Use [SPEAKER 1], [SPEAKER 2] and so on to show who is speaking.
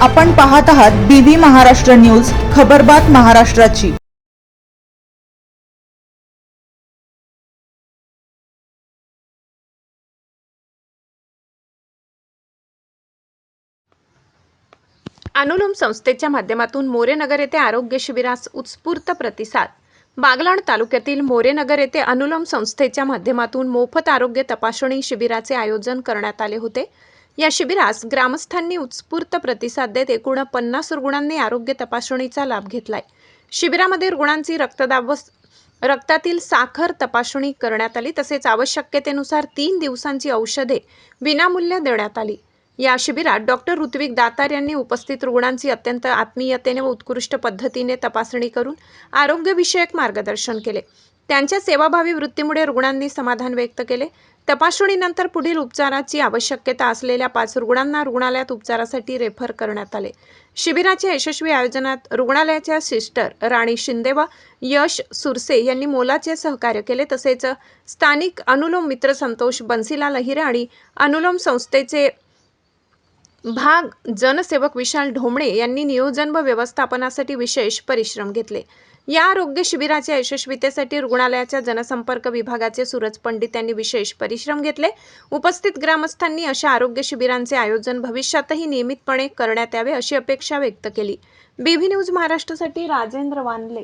[SPEAKER 1] आपण पाहत आहात बीबी महाराष्ट्र न्यूज, खबरबात महाराष्ट्राची।
[SPEAKER 2] अनुलोम संस्थेच्या माध्यमातून मोरेनगर येथे आरोग्य शिबिरास उत्स्फूर्त प्रतिसाद। बागलाण तालुक्यातील मोरेनगर येथे अनुलोम संस्थेच्या माध्यमातून मोफत आरोग्य तपासणी शिबिराचे आयोजन करण्यात आले होते। या शिबिरास ग्रामस्थांनी उत्स्फूर्त प्रतिसाद देत एकूण 50 रुग्णांनी आरोग्य तपासणीचा लाभ घेतलाय। शिबिरामध्ये रुग्णांची रक्तदाब व रक्तातील साखर तपासणी करण्यात आली, तसेच आवश्यकतेनुसार 3 दिवसांची औषधे विनामूल्य देण्यात आली। या शिबिरात डॉक्टर ऋत्विक दातार यांनी उपस्थित रुग्णांची अत्यंत आत्मीयतेने व उत्कृष्ट पद्धतीने तपासणी करून आरोग्यविषयक मार्गदर्शन केले। त्यांच्या सेवाभावी वृत्तीमुळे रुग्णांनी समाधान व्यक्त केले। तपासणीनंतर पुढील उपचाराची आवश्यकता असलेल्या 5 रुग्णांना रुग्णालयात उपचारासाठी रेफर करण्यात आले। शिबिराच्या यशस्वी आयोजनात रुग्णालयाच्या सिस्टर राणी शिंदे व यश सुरसे यांनी मोलाचे सहकार्य केले। तसेच स्थानिक अनुलोम मित्र संतोष बन्सीलाल अहिरे आणि अनुलोम संस्थेचे भाग जनसेवक विशाल ढोमणे यांनी नियोजन व व्यवस्थापनासाठी विशेष परिश्रम घेतले। या आरोग्य शिबिराच्या यशस्वीतेसाठी रुग्णालयाच्या जनसंपर्क विभागाचे सूरज पंडित यांनी विशेष परिश्रम घेतले। उपस्थित ग्रामस्थांनी अशा आरोग्य शिबिरांचे आयोजन भविष्यातही नियमितपणे करण्यात यावे अशी अपेक्षा व्यक्त केली। बीबी न्यूज महाराष्ट्रासाठी राजेंद्र वानले।